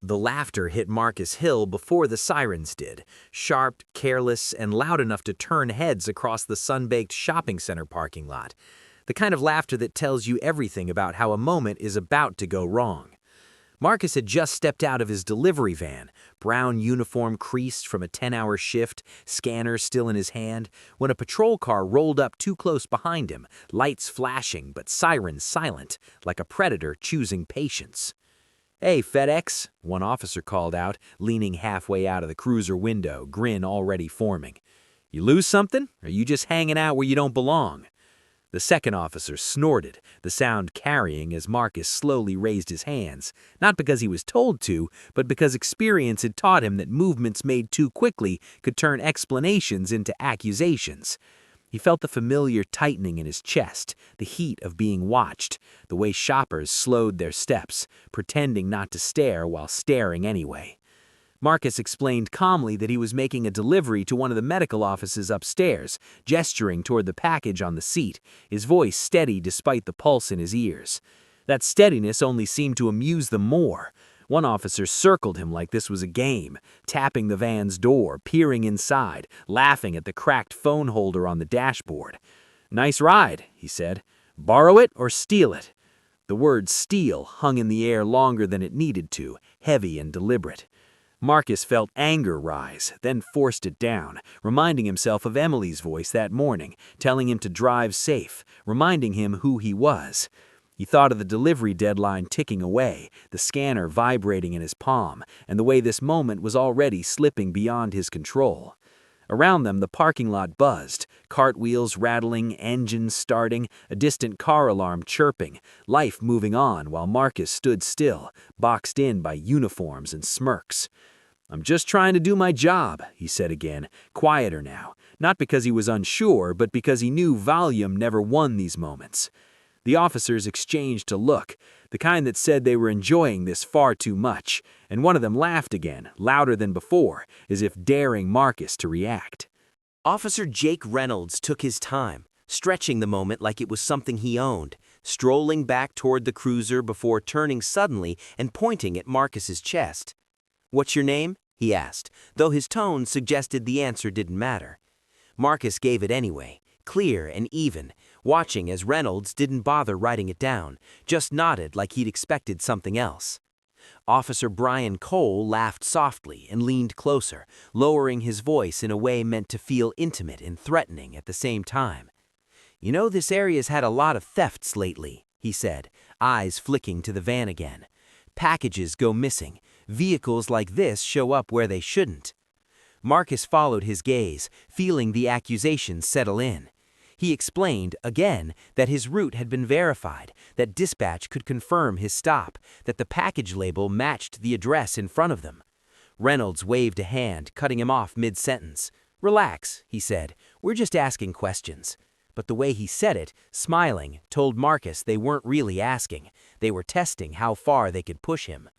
The laughter hit Marcus Hill before the sirens did, sharp, careless, and loud enough to turn heads across the sun-baked shopping center parking lot. The kind of laughter that tells you everything about how a moment is about to go wrong. Marcus had just stepped out of his delivery van, brown uniform creased from a 10-hour shift, scanner still in his hand, when a patrol car rolled up too close behind him, lights flashing but sirens silent, like a predator choosing patience. "Hey, FedEx," one officer called out, leaning halfway out of the cruiser window, grin already forming. "You lose something? Or are you just hanging out where you don't belong?" The second officer snorted, the sound carrying as Marcus slowly raised his hands, not because he was told to, but because experience had taught him that movements made too quickly could turn explanations into accusations. He felt the familiar tightening in his chest, the heat of being watched, the way shoppers slowed their steps, pretending not to stare while staring anyway. Marcus explained calmly that he was making a delivery to one of the medical offices upstairs, gesturing toward the package on the seat, his voice steady despite the pulse in his ears. That steadiness only seemed to amuse them more. One officer circled him like this was a game, tapping the van's door, peering inside, laughing at the cracked phone holder on the dashboard. "Nice ride," he said. "Borrow it or steal it?" The word steal hung in the air longer than it needed to, heavy and deliberate. Marcus felt anger rise, then forced it down, reminding himself of Emily's voice that morning, telling him to drive safe, reminding him who he was. He thought of the delivery deadline ticking away, the scanner vibrating in his palm, and the way this moment was already slipping beyond his control. Around them, the parking lot buzzed, cartwheels rattling, engines starting, a distant car alarm chirping, life moving on while Marcus stood still, boxed in by uniforms and smirks. "I'm just trying to do my job," he said again, quieter now, not because he was unsure, but because he knew volume never won these moments. The officers exchanged a look, the kind that said they were enjoying this far too much, and one of them laughed again, louder than before, as if daring Marcus to react. Officer Jake Reynolds took his time, stretching the moment like it was something he owned, strolling back toward the cruiser before turning suddenly and pointing at Marcus's chest. "What's your name?" he asked, though his tone suggested the answer didn't matter. Marcus gave it anyway, clear and even, watching as Reynolds didn't bother writing it down, just nodded like he'd expected something else. Officer Brian Cole laughed softly and leaned closer, lowering his voice in a way meant to feel intimate and threatening at the same time. "You know, this area's had a lot of thefts lately," he said, eyes flicking to the van again. "Packages go missing. Vehicles like this show up where they shouldn't." Marcus followed his gaze, feeling the accusations settle in. He explained, again, that his route had been verified, that dispatch could confirm his stop, that the package label matched the address in front of them. Reynolds waved a hand, cutting him off mid-sentence. "Relax," he said. "We're just asking questions." But the way he said it, smiling, told Marcus they weren't really asking. They were testing how far they could push him.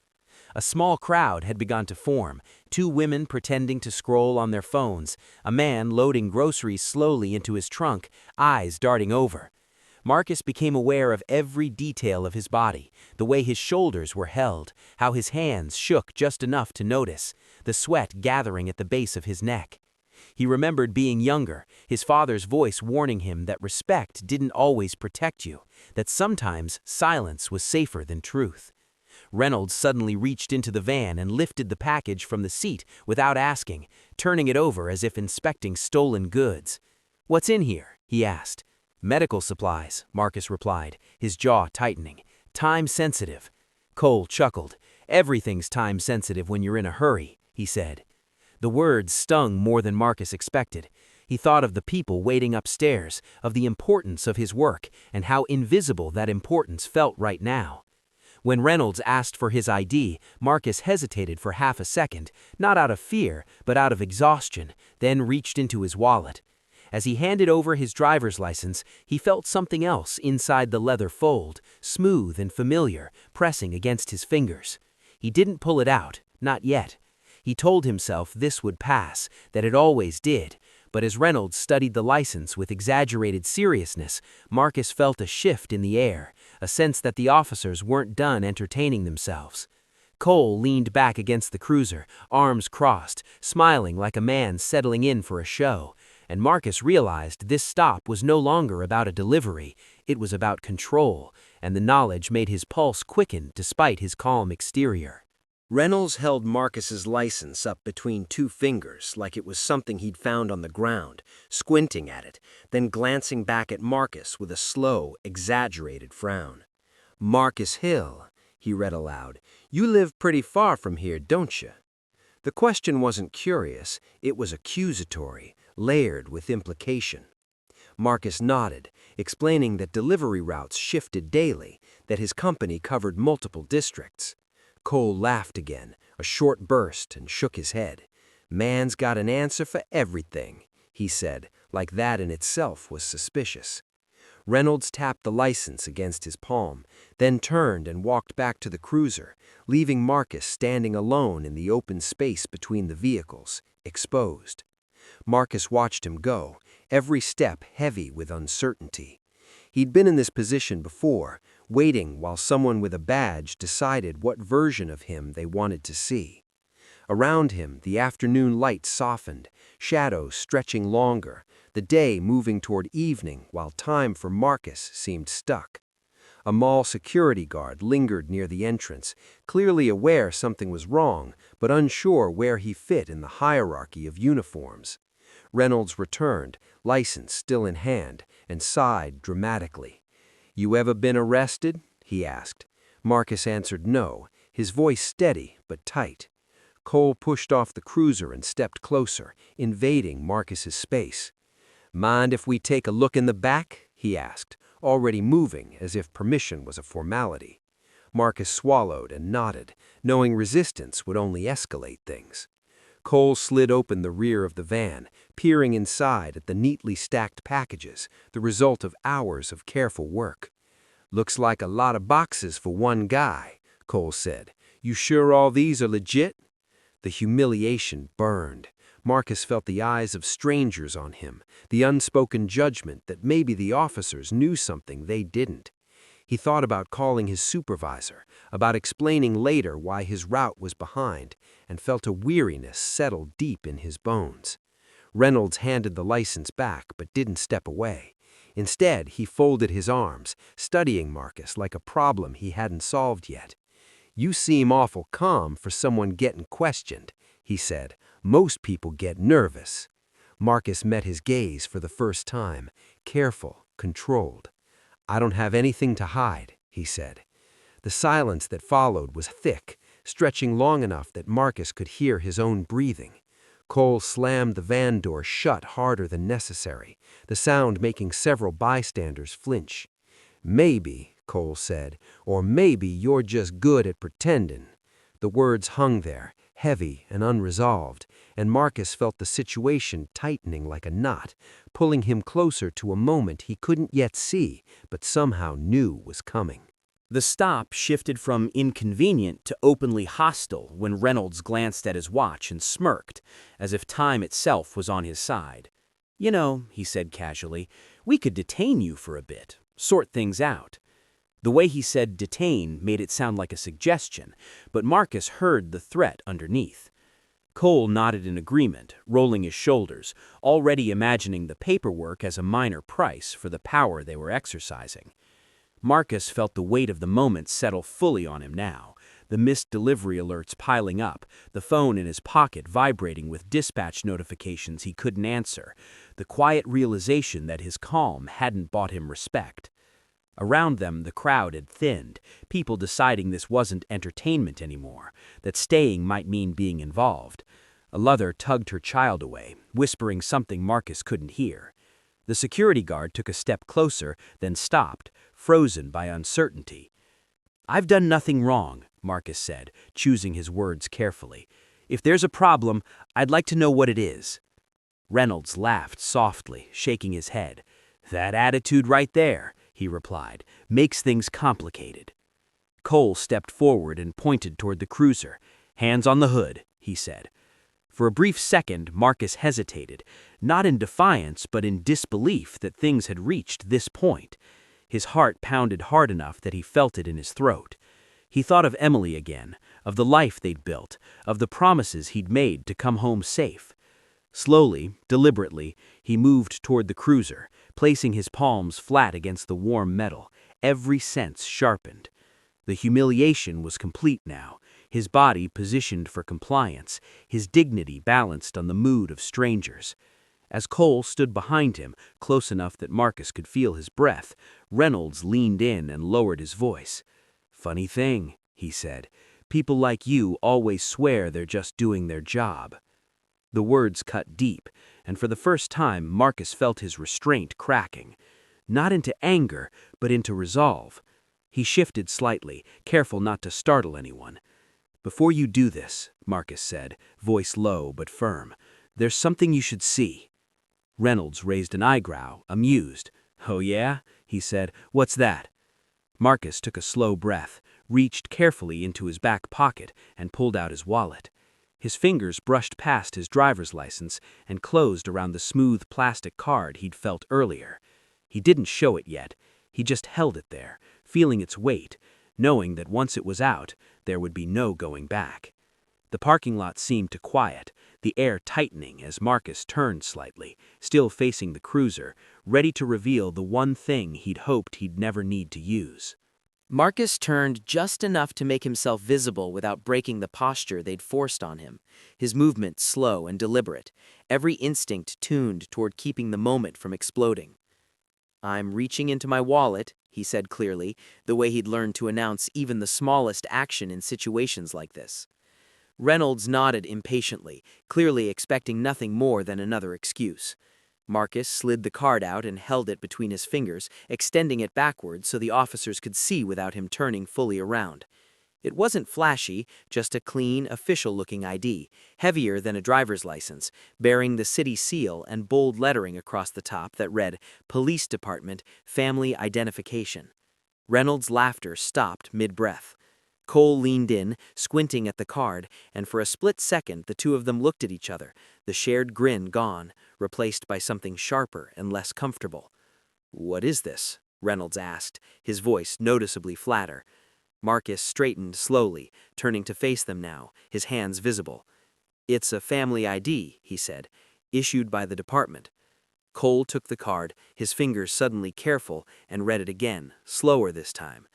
A small crowd had begun to form, two women pretending to scroll on their phones, a man loading groceries slowly into his trunk, eyes darting over. Marcus became aware of every detail of his body, the way his shoulders were held, how his hands shook just enough to notice, the sweat gathering at the base of his neck. He remembered being younger, his father's voice warning him that respect didn't always protect you, that sometimes silence was safer than truth. Reynolds suddenly reached into the van and lifted the package from the seat without asking, turning it over as if inspecting stolen goods. "What's in here?" he asked. "Medical supplies," Marcus replied, his jaw tightening. "Time sensitive." Cole chuckled. "Everything's time sensitive when you're in a hurry," he said. The words stung more than Marcus expected. He thought of the people waiting upstairs, of the importance of his work, and how invisible that importance felt right now. When Reynolds asked for his ID, Marcus hesitated for half a second, not out of fear, but out of exhaustion, then reached into his wallet. As he handed over his driver's license, he felt something else inside the leather fold, smooth and familiar, pressing against his fingers. He didn't pull it out, not yet. He told himself this would pass, that it always did, but as Reynolds studied the license with exaggerated seriousness, Marcus felt a shift in the air, a sense that the officers weren't done entertaining themselves. Cole leaned back against the cruiser, arms crossed, smiling like a man settling in for a show, and Marcus realized this stop was no longer about a delivery, it was about control, and the knowledge made his pulse quicken despite his calm exterior. Reynolds held Marcus's license up between two fingers like it was something he'd found on the ground, squinting at it, then glancing back at Marcus with a slow, exaggerated frown. "Marcus Hill," he read aloud, "you live pretty far from here, don't you?" The question wasn't curious, it was accusatory, layered with implication. Marcus nodded, explaining that delivery routes shifted daily, that his company covered multiple districts. Cole laughed again, a short burst, and shook his head. "Man's got an answer for everything," he said, like that in itself was suspicious. Reynolds tapped the license against his palm, then turned and walked back to the cruiser, leaving Marcus standing alone in the open space between the vehicles, exposed. Marcus watched him go, every step heavy with uncertainty. He'd been in this position before, waiting while someone with a badge decided what version of him they wanted to see. Around him, the afternoon light softened, shadows stretching longer, the day moving toward evening while time for Marcus seemed stuck. A mall security guard lingered near the entrance, clearly aware something was wrong, but unsure where he fit in the hierarchy of uniforms. Reynolds returned, license still in hand, and sighed dramatically. "You ever been arrested?" he asked. Marcus answered no, his voice steady but tight. Cole pushed off the cruiser and stepped closer, invading Marcus's space. "Mind if we take a look in the back?" he asked, already moving as if permission was a formality. Marcus swallowed and nodded, knowing resistance would only escalate things. Cole slid open the rear of the van, peering inside at the neatly stacked packages, the result of hours of careful work. "Looks like a lot of boxes for one guy," Cole said. "You sure all these are legit?" The humiliation burned. Marcus felt the eyes of strangers on him, the unspoken judgment that maybe the officers knew something they didn't. He thought about calling his supervisor, about explaining later why his route was behind, and felt a weariness settle deep in his bones. Reynolds handed the license back but didn't step away. Instead, he folded his arms, studying Marcus like a problem he hadn't solved yet. "You seem awful calm for someone getting questioned," he said. "Most people get nervous." Marcus met his gaze for the first time, careful, controlled. "I don't have anything to hide," he said. The silence that followed was thick, stretching long enough that Marcus could hear his own breathing. Cole slammed the van door shut harder than necessary, the sound making several bystanders flinch. "Maybe," Cole said, "or maybe you're just good at pretending." The words hung there, heavy and unresolved, and Marcus felt the situation tightening like a knot, pulling him closer to a moment he couldn't yet see, but somehow knew was coming. The stop shifted from inconvenient to openly hostile when Reynolds glanced at his watch and smirked, as if time itself was on his side. "You know," he said casually, "we could detain you for a bit, sort things out." The way he said detain made it sound like a suggestion, but Marcus heard the threat underneath. Cole nodded in agreement, rolling his shoulders, already imagining the paperwork as a minor price for the power they were exercising. Marcus felt the weight of the moment settle fully on him now, the missed delivery alerts piling up, the phone in his pocket vibrating with dispatch notifications he couldn't answer, the quiet realization that his calm hadn't bought him respect. Around them, the crowd had thinned, people deciding this wasn't entertainment anymore, that staying might mean being involved. A mother tugged her child away, whispering something Marcus couldn't hear. The security guard took a step closer, then stopped, frozen by uncertainty. "I've done nothing wrong," Marcus said, choosing his words carefully. "If there's a problem, I'd like to know what it is." Reynolds laughed softly, shaking his head. "That attitude right there," he replied, "makes things complicated." Cole stepped forward and pointed toward the cruiser. "Hands on the hood," he said. For a brief second, Marcus hesitated, not in defiance but in disbelief that things had reached this point. His heart pounded hard enough that he felt it in his throat. He thought of Emily again, of the life they'd built, of the promises he'd made to come home safe. Slowly, deliberately, he moved toward the cruiser, placing his palms flat against the warm metal, every sense sharpened. The humiliation was complete now, his body positioned for compliance, his dignity balanced on the mood of strangers. As Cole stood behind him, close enough that Marcus could feel his breath, Reynolds leaned in and lowered his voice. "Funny thing," he said, "people like you always swear they're just doing their job." The words cut deep, and for the first time Marcus felt his restraint cracking. Not into anger, but into resolve. He shifted slightly, careful not to startle anyone. "Before you do this," Marcus said, voice low but firm, "there's something you should see." Reynolds raised an eyebrow, amused. "Oh yeah?" he said. "What's that?" Marcus took a slow breath, reached carefully into his back pocket, and pulled out his wallet. His fingers brushed past his driver's license and closed around the smooth plastic card he'd felt earlier. He didn't show it yet. He just held it there, feeling its weight, knowing that once it was out, there would be no going back. The parking lot seemed to quiet, the air tightening as Marcus turned slightly, still facing the cruiser, ready to reveal the one thing he'd hoped he'd never need to use. Marcus turned just enough to make himself visible without breaking the posture they'd forced on him, his movement slow and deliberate, every instinct tuned toward keeping the moment from exploding. "I'm reaching into my wallet," he said clearly, the way he'd learned to announce even the smallest action in situations like this. Reynolds nodded impatiently, clearly expecting nothing more than another excuse. Marcus slid the card out and held it between his fingers, extending it backwards so the officers could see without him turning fully around. It wasn't flashy, just a clean, official-looking ID, heavier than a driver's license, bearing the city seal and bold lettering across the top that read, "Police Department, Family Identification." Reynolds' laughter stopped mid-breath. Cole leaned in, squinting at the card, and for a split second the two of them looked at each other, the shared grin gone, replaced by something sharper and less comfortable. "What is this?" Reynolds asked, his voice noticeably flatter. Marcus straightened slowly, turning to face them now, his hands visible. "It's a family ID," he said, "issued by the department." Cole took the card, his fingers suddenly careful, and read it again, slower this time.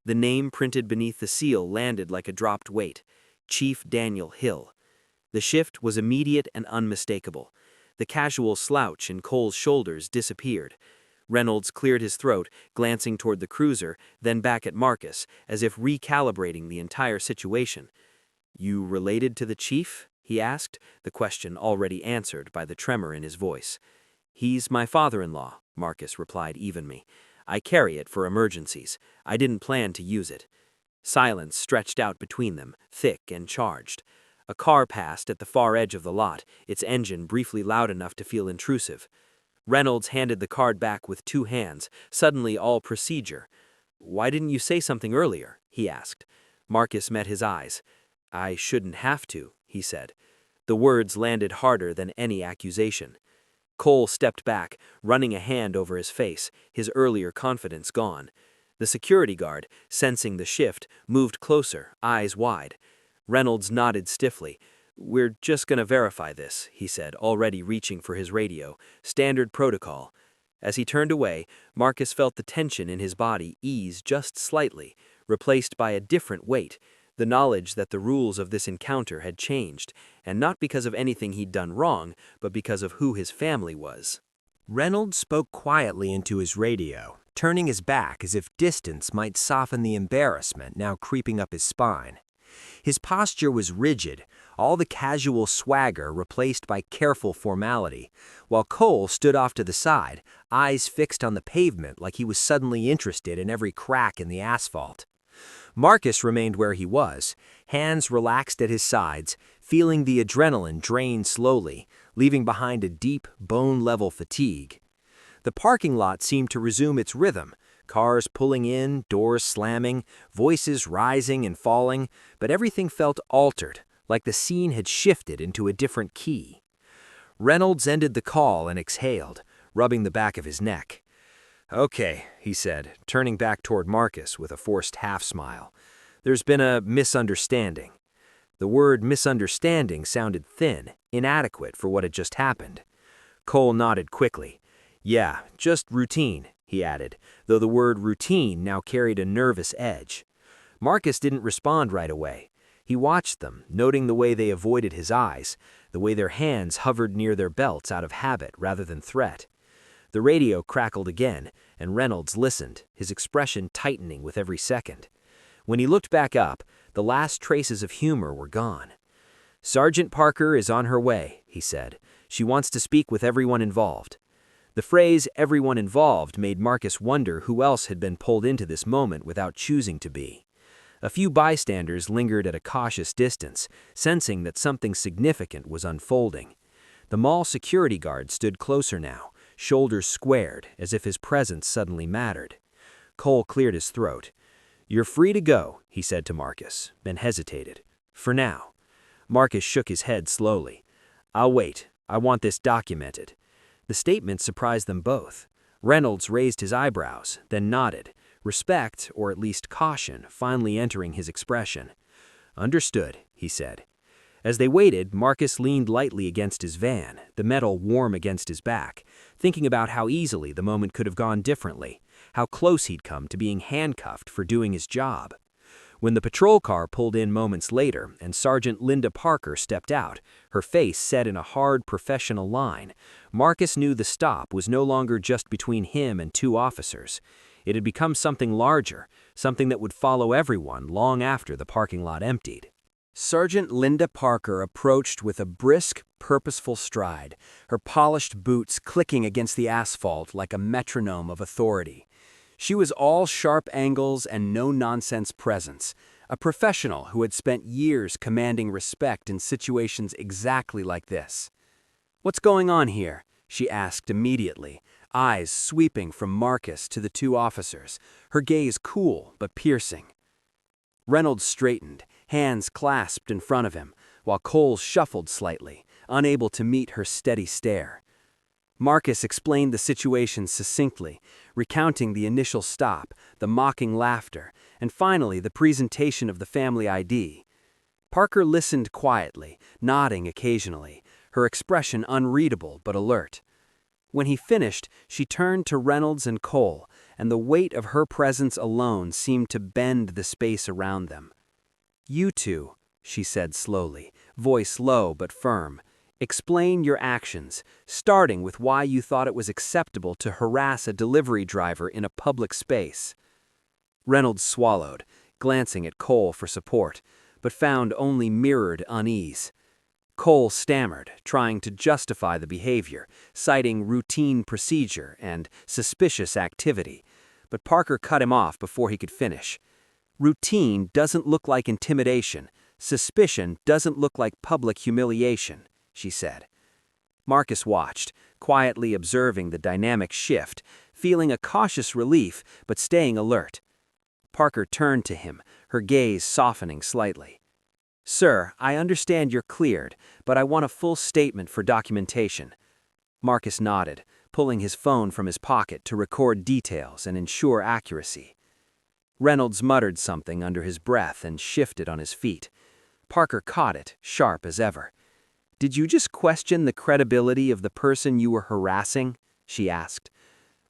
The name printed beneath the seal landed like a dropped weight, Chief Daniel Hill. The shift was immediate and unmistakable. The casual slouch in Cole's shoulders disappeared. Reynolds cleared his throat, glancing toward the cruiser, then back at Marcus, as if recalibrating the entire situation. "You related to the chief?" he asked, the question already answered by the tremor in his voice. "He's my father-in-law," Marcus replied evenly. "I carry it for emergencies. I didn't plan to use it." Silence stretched out between them, thick and charged. A car passed at the far edge of the lot, its engine briefly loud enough to feel intrusive. Reynolds handed the card back with two hands, suddenly all procedure. "Why didn't you say something earlier?" he asked. Marcus met his eyes. "I shouldn't have to," he said. The words landed harder than any accusation. Cole stepped back, running a hand over his face, his earlier confidence gone. The security guard, sensing the shift, moved closer, eyes wide. Reynolds nodded stiffly. "We're just gonna verify this," he said, already reaching for his radio. "Standard protocol." As he turned away, Marcus felt the tension in his body ease just slightly, replaced by a different weight, the knowledge that the rules of this encounter had changed, and not because of anything he'd done wrong, but because of who his family was. Reynolds spoke quietly into his radio, turning his back as if distance might soften the embarrassment now creeping up his spine. His posture was rigid, all the casual swagger replaced by careful formality, while Cole stood off to the side, eyes fixed on the pavement like he was suddenly interested in every crack in the asphalt. Marcus remained where he was, hands relaxed at his sides, feeling the adrenaline drain slowly, leaving behind a deep, bone-level fatigue. The parking lot seemed to resume its rhythm, cars pulling in, doors slamming, voices rising and falling, but everything felt altered, like the scene had shifted into a different key. Reynolds ended the call and exhaled, rubbing the back of his neck. "Okay," he said, turning back toward Marcus with a forced half-smile. "There's been a misunderstanding." The word misunderstanding sounded thin, inadequate for what had just happened. Cole nodded quickly. Yeah, just routine, he added, though the word routine now carried a nervous edge. Marcus didn't respond right away. He watched them, noting the way they avoided his eyes, the way their hands hovered near their belts out of habit rather than threat. The radio crackled again, and Reynolds listened, his expression tightening with every second. When he looked back up, the last traces of humor were gone. "Sergeant Parker is on her way," he said. "She wants to speak with everyone involved." The phrase "everyone involved" made Marcus wonder who else had been pulled into this moment without choosing to be. A few bystanders lingered at a cautious distance, sensing that something significant was unfolding. The mall security guard stood closer now, shoulders squared, as if his presence suddenly mattered. Cole cleared his throat. "You're free to go," he said to Marcus, then hesitated. "For now." Marcus shook his head slowly. "I'll wait. I want this documented." The statement surprised them both. Reynolds raised his eyebrows, then nodded, respect, or at least caution, finally entering his expression. "Understood," he said. As they waited, Marcus leaned lightly against his van, the metal warm against his back, thinking about how easily the moment could have gone differently, how close he'd come to being handcuffed for doing his job. When the patrol car pulled in moments later and Sergeant Linda Parker stepped out, her face set in a hard professional line, Marcus knew the stop was no longer just between him and two officers. It had become something larger, something that would follow everyone long after the parking lot emptied. Sergeant Linda Parker approached with a brisk, purposeful stride, her polished boots clicking against the asphalt like a metronome of authority. She was all sharp angles and no-nonsense presence, a professional who had spent years commanding respect in situations exactly like this. "What's going on here?" she asked immediately, eyes sweeping from Marcus to the two officers, her gaze cool but piercing. Reynolds straightened, hands clasped in front of him, while Cole shuffled slightly, unable to meet her steady stare. Marcus explained the situation succinctly, recounting the initial stop, the mocking laughter, and finally the presentation of the family ID. Parker listened quietly, nodding occasionally, her expression unreadable but alert. When he finished, she turned to Reynolds and Cole, and the weight of her presence alone seemed to bend the space around them. "You two," she said slowly, voice low but firm, "explain your actions, starting with why you thought it was acceptable to harass a delivery driver in a public space." Reynolds swallowed, glancing at Cole for support, but found only mirrored unease. Cole stammered, trying to justify the behavior, citing routine procedure and suspicious activity, but Parker cut him off before he could finish. "Routine doesn't look like intimidation. Suspicion doesn't look like public humiliation," she said. Marcus watched, quietly observing the dynamic shift, feeling a cautious relief but staying alert. Parker turned to him, her gaze softening slightly. "Sir, I understand you're cleared, but I want a full statement for documentation." Marcus nodded, pulling his phone from his pocket to record details and ensure accuracy. Reynolds muttered something under his breath and shifted on his feet. Parker caught it, sharp as ever. "Did you just question the credibility of the person you were harassing?" she asked.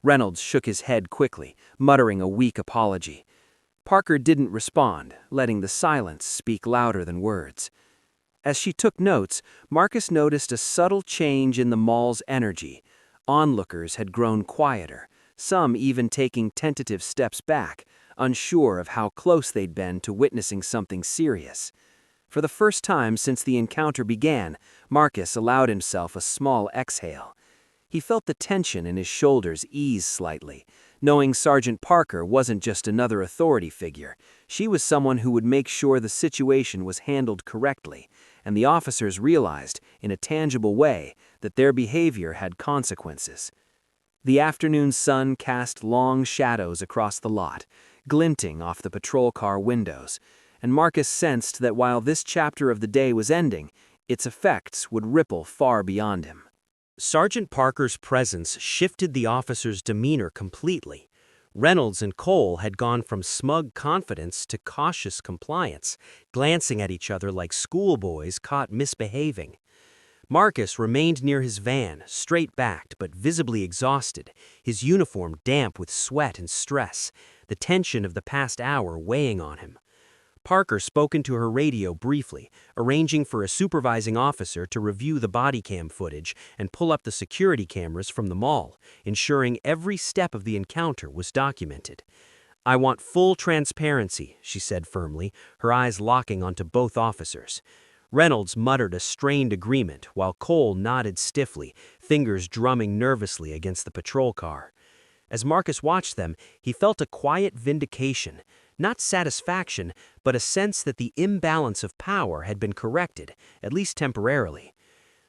Reynolds shook his head quickly, muttering a weak apology. Parker didn't respond, letting the silence speak louder than words. As she took notes, Marcus noticed a subtle change in the mall's energy. Onlookers had grown quieter, some even taking tentative steps back, unsure of how close they'd been to witnessing something serious. For the first time since the encounter began, Marcus allowed himself a small exhale. He felt the tension in his shoulders ease slightly, knowing Sergeant Parker wasn't just another authority figure. She was someone who would make sure the situation was handled correctly, and the officers realized, in a tangible way, that their behavior had consequences. The afternoon sun cast long shadows across the lot, glinting off the patrol car windows, and Marcus sensed that while this chapter of the day was ending, its effects would ripple far beyond him. Sergeant Parker's presence shifted the officer's demeanor completely. Reynolds and Cole had gone from smug confidence to cautious compliance, glancing at each other like schoolboys caught misbehaving. Marcus remained near his van, straight-backed but visibly exhausted, his uniform damp with sweat and stress, the tension of the past hour weighing on him. Parker spoke into her radio briefly, arranging for a supervising officer to review the body cam footage and pull up the security cameras from the mall, ensuring every step of the encounter was documented. "I want full transparency," she said firmly, her eyes locking onto both officers. Reynolds muttered a strained agreement while Cole nodded stiffly, fingers drumming nervously against the patrol car. As Marcus watched them, he felt a quiet vindication, not satisfaction, but a sense that the imbalance of power had been corrected, at least temporarily.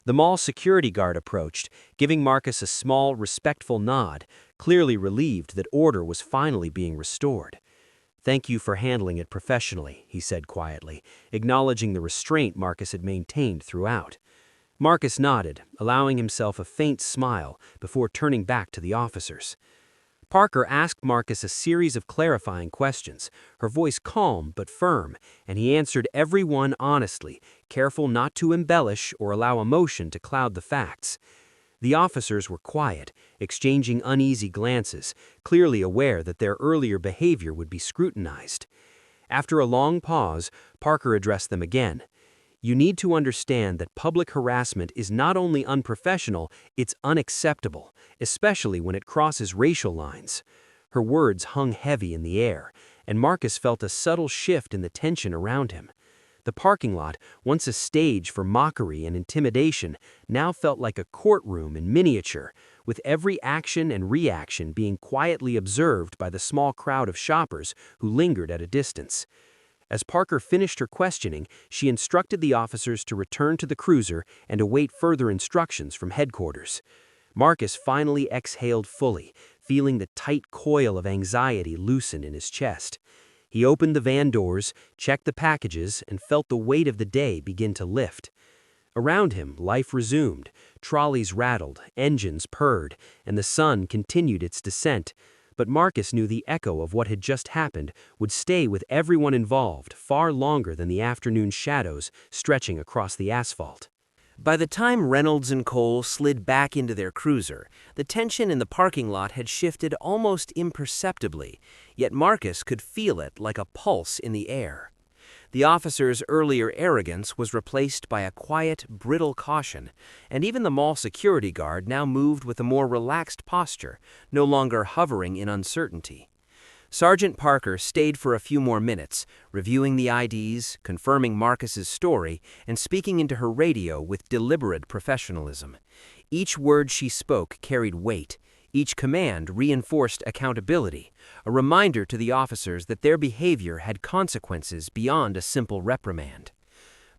The mall security guard approached, giving Marcus a small, respectful nod, clearly relieved that order was finally being restored. "Thank you for handling it professionally," he said quietly, acknowledging the restraint Marcus had maintained throughout. Marcus nodded, allowing himself a faint smile before turning back to the officers. Parker asked Marcus a series of clarifying questions, her voice calm but firm, and he answered every one honestly, careful not to embellish or allow emotion to cloud the facts. The officers were quiet, exchanging uneasy glances, clearly aware that their earlier behavior would be scrutinized. After a long pause, Parker addressed them again. "You need to understand that public harassment is not only unprofessional, it's unacceptable, especially when it crosses racial lines." Her words hung heavy in the air, and Marcus felt a subtle shift in the tension around him. The parking lot, once a stage for mockery and intimidation, now felt like a courtroom in miniature, with every action and reaction being quietly observed by the small crowd of shoppers who lingered at a distance. As Parker finished her questioning, she instructed the officers to return to the cruiser and await further instructions from headquarters. Marcus finally exhaled fully, feeling the tight coil of anxiety loosen in his chest. He opened the van doors, checked the packages, and felt the weight of the day begin to lift. Around him, life resumed. Trolleys rattled, engines purred, and the sun continued its descent. But Marcus knew the echo of what had just happened would stay with everyone involved far longer than the afternoon shadows stretching across the asphalt. By the time Reynolds and Cole slid back into their cruiser, the tension in the parking lot had shifted almost imperceptibly, yet Marcus could feel it like a pulse in the air. The officer's earlier arrogance was replaced by a quiet, brittle caution, and even the mall security guard now moved with a more relaxed posture, no longer hovering in uncertainty. Sergeant Parker stayed for a few more minutes, reviewing the IDs, confirming Marcus's story, and speaking into her radio with deliberate professionalism. Each word she spoke carried weight. Each command reinforced accountability, a reminder to the officers that their behavior had consequences beyond a simple reprimand.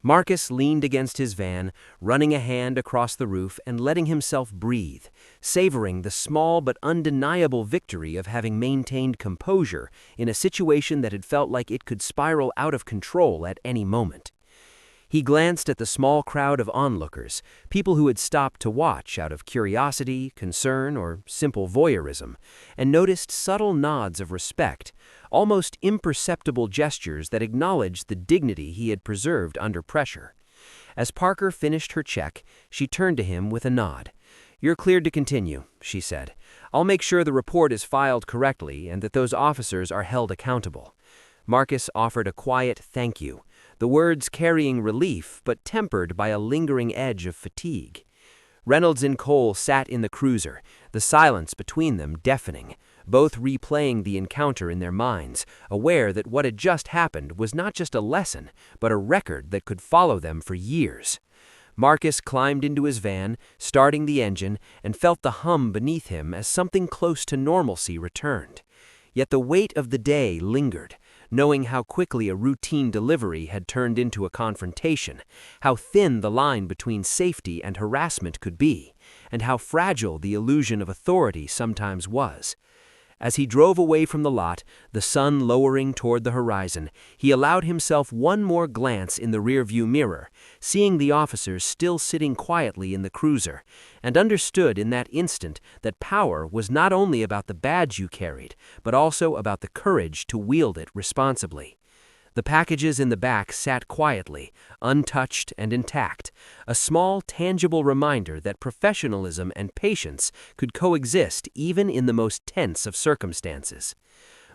Marcus leaned against his van, running a hand across the roof and letting himself breathe, savoring the small but undeniable victory of having maintained composure in a situation that had felt like it could spiral out of control at any moment. He glanced at the small crowd of onlookers, people who had stopped to watch out of curiosity, concern, or simple voyeurism, and noticed subtle nods of respect, almost imperceptible gestures that acknowledged the dignity he had preserved under pressure. As Parker finished her check, she turned to him with a nod. "You're cleared to continue," she said. "I'll make sure the report is filed correctly and that those officers are held accountable." Marcus offered a quiet thank you, the words carrying relief but tempered by a lingering edge of fatigue. Reynolds and Cole sat in the cruiser, the silence between them deafening, both replaying the encounter in their minds, aware that what had just happened was not just a lesson, but a record that could follow them for years. Marcus climbed into his van, starting the engine, and felt the hum beneath him as something close to normalcy returned. Yet the weight of the day lingered, knowing how quickly a routine delivery had turned into a confrontation, how thin the line between safety and harassment could be, and how fragile the illusion of authority sometimes was. As he drove away from the lot, the sun lowering toward the horizon, he allowed himself one more glance in the rearview mirror, seeing the officers still sitting quietly in the cruiser, and understood in that instant that power was not only about the badge you carried, but also about the courage to wield it responsibly. The packages in the back sat quietly, untouched and intact, a small, tangible reminder that professionalism and patience could coexist even in the most tense of circumstances.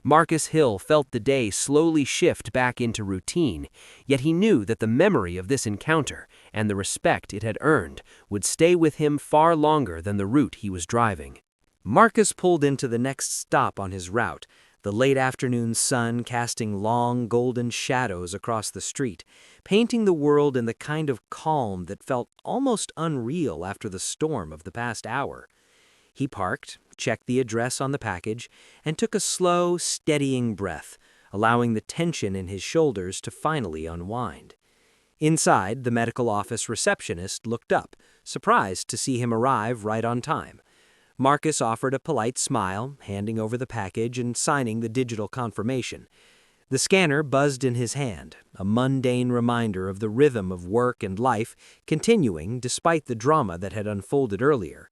Marcus Hill felt the day slowly shift back into routine, yet he knew that the memory of this encounter and the respect it had earned would stay with him far longer than the route he was driving. Marcus pulled into the next stop on his route, the late afternoon sun casting long golden shadows across the street, painting the world in the kind of calm that felt almost unreal after the storm of the past hour. He parked, checked the address on the package, and took a slow, steadying breath, allowing the tension in his shoulders to finally unwind. Inside, the medical office receptionist looked up, surprised to see him arrive right on time. Marcus offered a polite smile, handing over the package and signing the digital confirmation. The scanner buzzed in his hand, a mundane reminder of the rhythm of work and life continuing despite the drama that had unfolded earlier.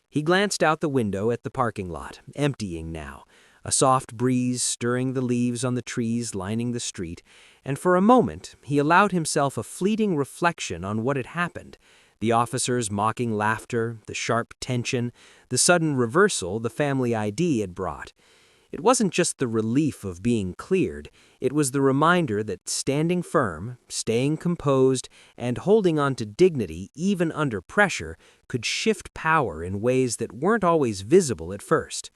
He glanced out the window at the parking lot, emptying now, a soft breeze stirring the leaves on the trees lining the street, and for a moment he allowed himself a fleeting reflection on what had happened. The officers' mocking laughter, the sharp tension, the sudden reversal the family ID had brought. It wasn't just the relief of being cleared, it was the reminder that standing firm, staying composed, and holding on to dignity even under pressure could shift power in ways that weren't always visible at first.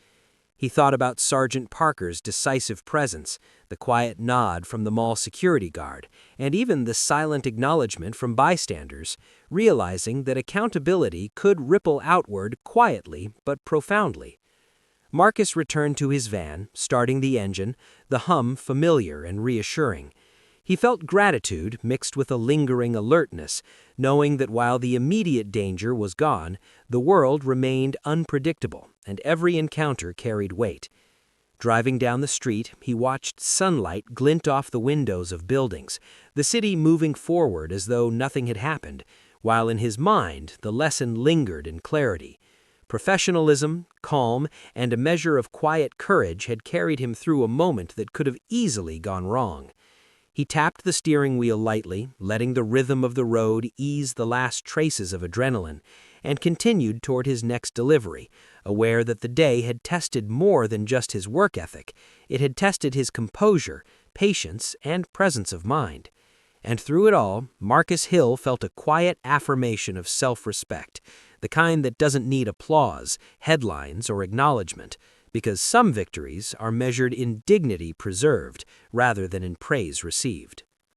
He thought about Sergeant Parker's decisive presence, the quiet nod from the mall security guard, and even the silent acknowledgement from bystanders, realizing that accountability could ripple outward quietly but profoundly. Marcus returned to his van, starting the engine, the hum familiar and reassuring. He felt gratitude mixed with a lingering alertness, knowing that while the immediate danger was gone, the world remained unpredictable, and every encounter carried weight. Driving down the street, he watched sunlight glint off the windows of buildings, the city moving forward as though nothing had happened, while in his mind the lesson lingered in clarity. Professionalism, calm, and a measure of quiet courage had carried him through a moment that could have easily gone wrong. He tapped the steering wheel lightly, letting the rhythm of the road ease the last traces of adrenaline, and continued toward his next delivery, aware that the day had tested more than just his work ethic. It had tested his composure, patience, and presence of mind. And through it all, Marcus Hill felt a quiet affirmation of self-respect, the kind that doesn't need applause, headlines, or acknowledgement, because some victories are measured in dignity preserved rather than in praise received.